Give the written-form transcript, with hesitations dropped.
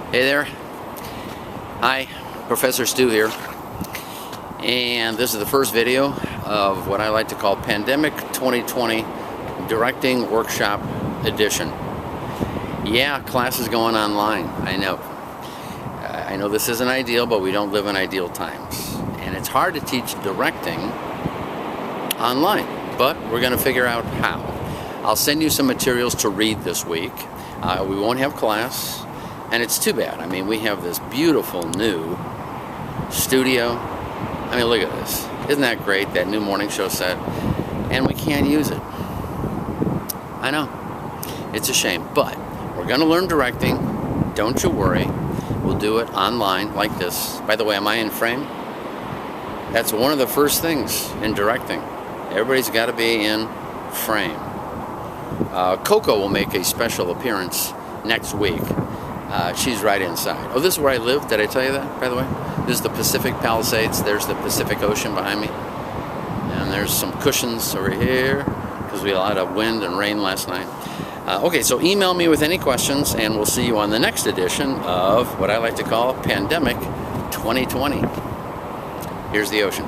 Hey there. Hi, Professor Stu here. And this is the first video of what I like to call Pandemic 2020 Directing Workshop Edition. Yeah, class is going online, I know. I know this isn't ideal, but we don't live in ideal times. And it's hard to teach directing online, but we're going to figure out how. I'll send you some materials to read this week. We won't have class. And it's too bad. I mean, we have this beautiful new studio. I mean, look at this. Isn't that great, that new morning show set? And we can't use it. I know. It's a shame. But we're going to learn directing. Don't you worry. We'll do it online like this. By the way, am I in frame? That's one of the first things in directing. Everybody's got to be in frame. Coco will make a special appearance next week. She's right inside. Oh, this is where I live. Did I tell you that, by the way? This is the Pacific Palisades. There's the Pacific Ocean behind me. And there's some cushions over here because we had a lot of wind and rain last night. Okay, so email me with any questions, and we'll see you on the next edition of what I like to call Pandemic 2020. Here's the ocean.